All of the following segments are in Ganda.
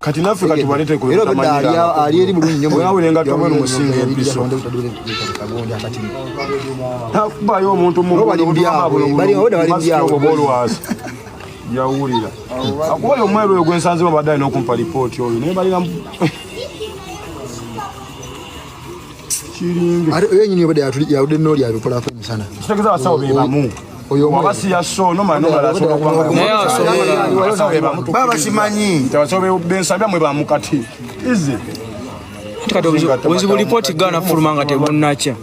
kati naffe kati walete ko ali eri bulungi nnyo bwe wenga tobwe musinga empiso bayo omuntu mu bali bolwasi yawulira akubayo omwero oyo gwensanzemo baddaye n'okumpa lipooti oyo naye balina kiringe oyo nyini obadde yawudde n'oli abikolako emisana kitegeeza abasawo be bamu wabasi ya so no mano mala so baba simanyi tawasobe bensabya mwe bamukati izi obuzibu lipooti gana fulumanga tebunacha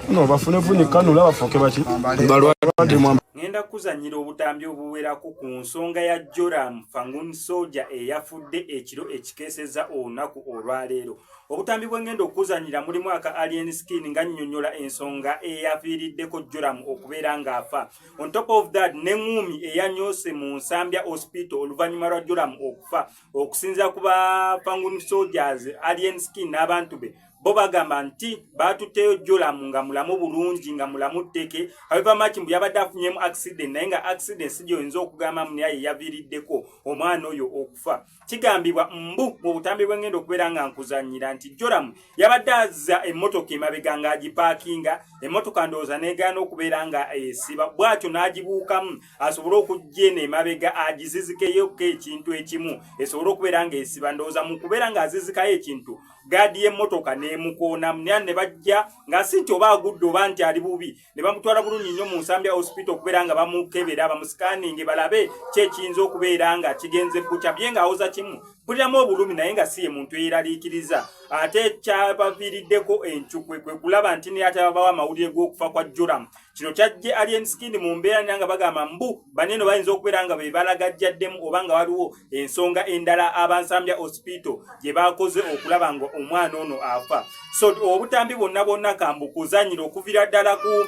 no bafune funi kanula bafoke baki balwadde mu ngenda kuzanyira obutambi obuwerako ku nsonga ya Joram Fangun Soja eyafudde ekiro ekikeeseza olunaku olwaleero. Obutambi bwengenda okuzanyira mulimu aka Alien Skin nga nnyonnyola ensonga eyafiiriddeko Joram okubeera ng'afa. On top of that n'engumi eyanyose mu Nsambya Hospital oluvannyuma lwa Joram okufa okusinziira ku ba Fangun Soldiers Alien Skin n'abantu be bo bagamba nti batuteyo Joram nga mulamu bulungi nga mulamu tteke however much mbu yabadde afunyemu accident naye nga accident si gy'oyinza okugamba mu naye yaviiriddeko omwana oyo okufa. Kigambibwa mbu mu butambi bwengenda okubeera nga nkuzannyira nti Joram yabadde azza emmotoka emabega ng'agipaakinga emmotoka ndowooza n'egaana okubeera nga esiba bw'atyo n'agibuukamu asobole okujja eno emabega agizizikeyoko ekintu ekimu esobole okubeera ng'esiba ndowooza mu kubeera ng'azizikayo ekintu gaadi y'emmotoka n'emukoonamu naye ne bajja nga si nti oba agudde oba nti ali bubi ne bamutwala bulungi nnyo mu Nsambya Hospital okubeera nga bamukebera bamusikaninge balabe ki ekiyinza okubeera nga kigenze bukya bye ng'awoza kimu buliramu obulumi naye nga si ye muntu eyeraliikiriza ate kyabaviiriddeko encukwe kwe kulaba nti ne ate babawa amawulire g'okufa kwa Joram. Kino kyajje Alien Skin mu mbeera nga bagamba mbu baneno bayinza okubeera nga be balagajjaddemu oba nga waliwo ensonga endala abansambya Hospital gye bakoze okulaba nga omwana ono afa. So obutambi bonna kambukuzanyira okuvira ddala ku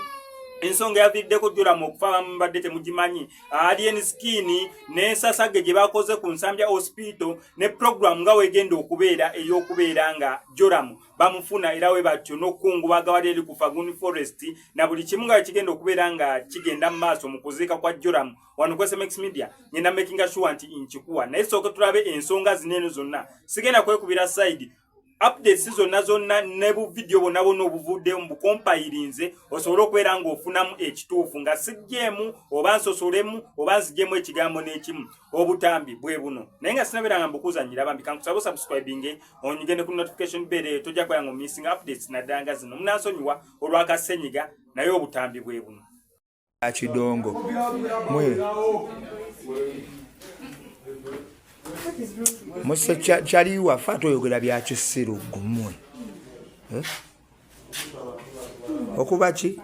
ensonga yaviiriddeko Joram okufa mbadde temugimanyi. Alien Skin n'ensasage gye bakoze ku Nsambya Hospital ne program nga wegenda okubeera ey'okubeera nga Joram bamufuna era we batyo n'okukungubaga wali eri ku Fagun Forest na buli kimu nga kigenda okubeera nga kigenda mu maaso mu kuziika kwa Joram. Wano ku SMX Media ngenda making sure nti nkikuwa naye sooka tulabe ensonga zineeno zonna sigenda kwekubira side updates zonna ne bu video bonna obuvudde mu compilinze osobola okubeera ng'ofunamu ekituufu nga sijjeemu oba nsosolemu oba nzijjeemu ekigambo n'ekimu obutambi bwe buno naye nga sinabeera nga mbukuzanyira bambi kankusaba subscribinge onyigende ku notification bell tojja kubeera nga missing updates naddala nga zino munansonyiwa olw'akasenyiga naye obutambi bwe buno akidongo mwe Mose chaliwa fato yogera bya kisiru gumwe okuba ki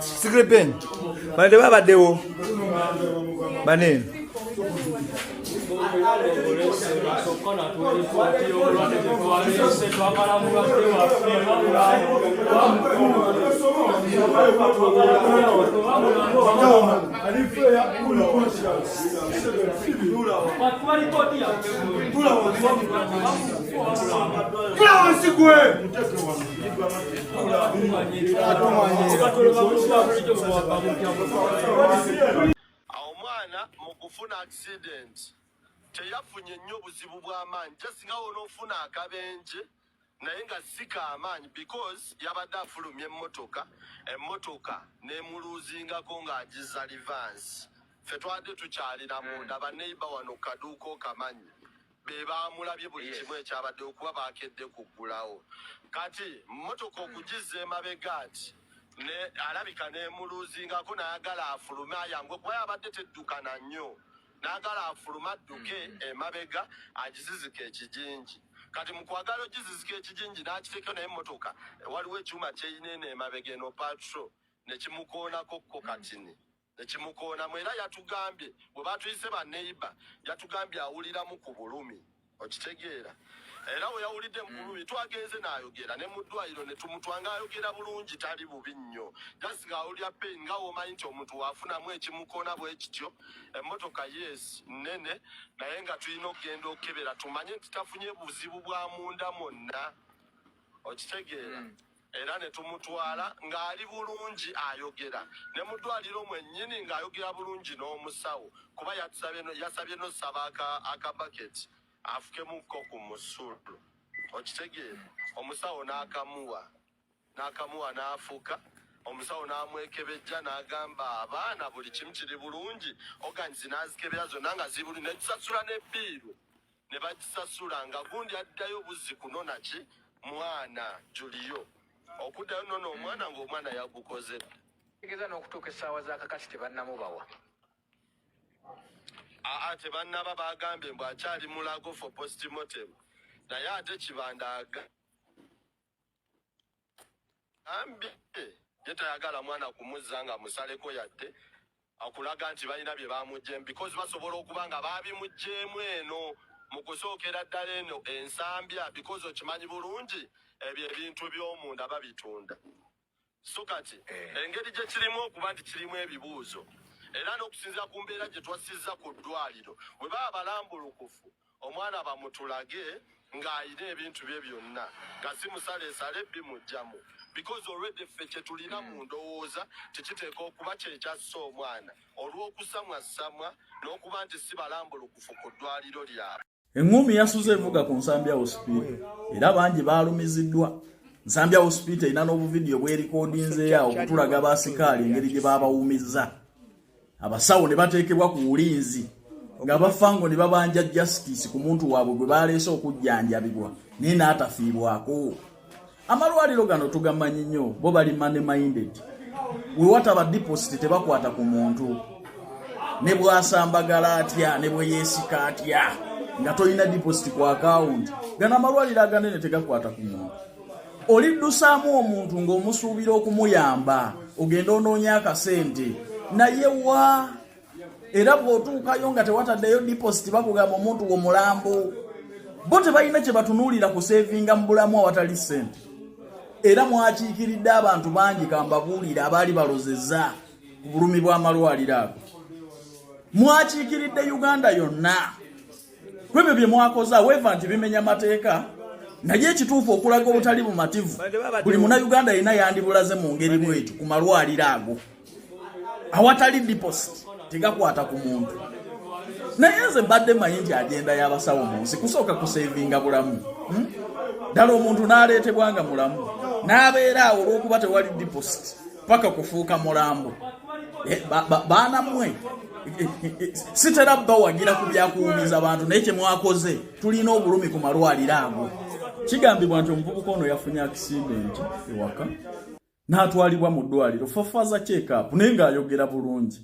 Secret pen. Bande babaddewo. Banene. Omwana mukufuna accident teyafunye nnyo obuzibu bw'amaanyi kyasinga wonofuna akabenje naye nga sika amaanyi because yabadde afulumya emmotoka n'emuluzingako ng'agiza reverse. Ffe twadde tukyalira munda baneiba wano kaduuka okamanyi be baamulabye buli kimu ekyabadde okuba baakedde kuggulawo kati mmotoka okugiza emabega ati ne alabika neemuluuzingako n'ayagala afulume ayangwe kuba yabadde teddukana nnyo n'agala afuluma adduke emabega agizizika ekijinji kati mu kwagala ogizizika ekijinji n'akiteekeo naye emmotoka waliwo ekyuma kyeyinene emabega eno patro ne kimukoonako kko katini ne kimukoonamu era yatugambye bwe batuyise banneiba yatugambye awuliramu ku bulumi okitegeera era we yawulidde mu bulumi twagenze n'ayogera ne mu ddwaliro ne tumutwanga ayogera bulungi tali bubi nnyo just ng'awulira pain nga womanyi nti omuntu waafunamu ekimukoona bwe kityo emmotoka yes nnene naye nga tulina okugenda okukebera tumanye nti tafunye buzibu bwa munda mwonna okitegeera era ne tumutwala ng'ali bulungi ayogera ne mu ddwaliro mwennyini ng'ayogera bulungi n'omusawo kuba yasabye nosaba akabaketi afukemukko ku musulu okitegeera omusawo n'akamuwa n'afuka omusawo n'amwekebejja n'agamba abaana buli kimu kiri bulungi oganzi n'azikebera zonna nga zibuli nekisasula n'ebbiiru ne bagisasula nga gundi addayo buzzi kunona ki mwana Juliyo okuddayo nona omwana ng'omwana yagukoze tegeza n'okutuuka essaawa z'akakati tebannamubawa tebannaba bagambye mbu akyali mulago for postmortem naye ate kibanda ambye ye tayagala mwana kumuzza nga musaleko yadde akulaga nti balina bye bamugjeemu because basobola okuba nga baabimugjeemu eno mu kusookera ddala eno ensambya because okimanyi bulungi ebyo ebintu by'omunda babitunda so kati engeri gye kirimu okuba nti kirimu ebibuuzo era n'okusinziira ku mbeera gye twasizza ku ddwaliro bwe baba balambulukufu omwana bamutulage ng'ayina ebintu bye byonna nga si musaleesale bimugjamu because already ffe kye tulina mu ndowooza tekiteeka okuba kyekyassa omwana olw'okusamwasamwa n'okuba nti si balambulukufu ku ddwaliro lyabwe. Engumi yasuze evuga ku Nsambya Hospital era bangi baalumiziddwa. Nsambya Hospital ina n'obuvidiyo bwerikodinzeeyo okutulaga basikaali engeri gye baabawuumizza. Abasawo ne bateekebwa ku bulinzi nga bafango ne babanja justice ku muntu waabwe gwe baleese okujjanjabibwa naye n'atafiibwako. Amalwaliro gano tugamanyi nnyo bo bali money minded. We wataba deposit tebakwata ku muntu ne bwasambagala atya ne bwe yeesika atya nga tolina deposit ku account. Gano amalwaliro aganene tegakwata ku muntu. Oliddusaamu omuntu ng'omusuubira okumuyamba ogenda onoonya akasente naye wa era bw'otuukayo nga tewataddeyo deposit bakugamba omuntu w'omulambo bo tebalina kye batunuulira ku sevinga mu bulamu awatali ssente. Era mwakiikiridde abantu bangi kambabuulira abaali balozezza ku bulumi bw'amalwaliro ago. Mwakiikiridde Uganda yonna kwebyo bye mwakoze aweeva nti bimenya mateeka naye ekituufu okulaga obutali bumativu buli munnayuganda yenna yandibulaze mu ngeri bwetu ku malwaliro ago awatali deposit tegakwata ku muntu. Naye nze mbadde manyi nti agenda y'abasawo mu nsi kusooka kusevinga bulamu ddala omuntu n'aleetebwa nga mulamu n'abeera awo olw'okuba tewali deposit paka kufuuka mulambo. Baana mmwe sitera bawagira ku byakuwumiza abantu naye kye mwakoze tulina obulumi ku malwaliro ago. Kigambibwa nti omuvubuka ono yafunye akisidenti ewaka n'atwalibwa mu ddwaliro fafaza check-up naye ng'ayogera bulungi.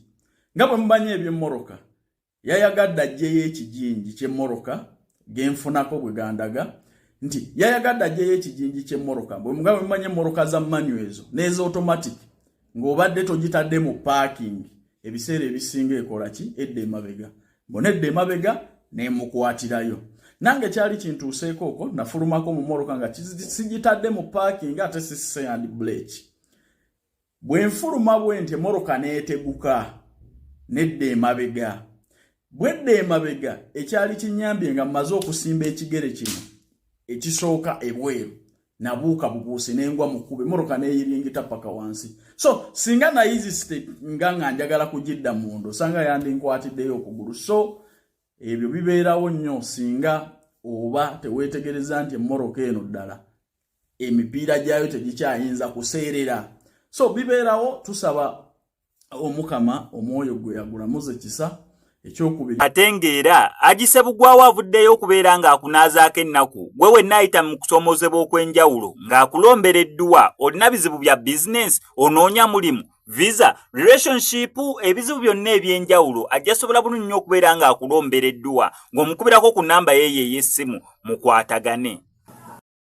Nga bwe mumanyi eby'emmoroka yayagadde ajjeyo ekijinji ky'emmoroka genfunako bwe gandaga nti yayagadde ajjeyo ekijinji ky'emmoroka bwe mugabe mumanyi emmoroka za manual ezo n'eza automatic ng'obadde togitadde mu parking ebiseera ebisinga ekola ki edda emabega bona edda emabega n'emukwatirayo. Nange kyali kintuuseeko okwo nafulumako mu mmoroka nga sigitadde mu parking ate sisise and brake. Bwe nfuluma bwe nti emmoroka n'eteguka nedda emabega. Bwedda emabega ekyali kinyambye nga mmaze okusimba ekigere kino ekisooka ebweru nabuuka bubuusi n'engwa mu kkubo emmoroka n'eyiringita paka wansi. So singa nayizi state nga njagala kugidda mundo sanga yandinkwatiddeyo okugulu. So ebyo bibeerawo nnyo singa oba teweetegereza nti emmoroka eno ddala emipiira gyayo tegikyayinza kuseerera. So bibeerawo tusaba omukama omwoyo gwe yagulamuze kisa ekyokubiri ate ng'era agisebugwawo avuddeyo okubeera ng'akunaazaako ennaku gwe wenna ayita mu kusoomozebwa okw'enjawulo ng'akulombereddwa olina bizibu bya bizinensi onoonya mulimu visa relationship ebizibu byonna eby'enjawulo ajja sobola bulungi nnyo okubeera ng'akulombereddwa ng'omukubirako ku nnamba yeeyo ey'essimu mukwatagane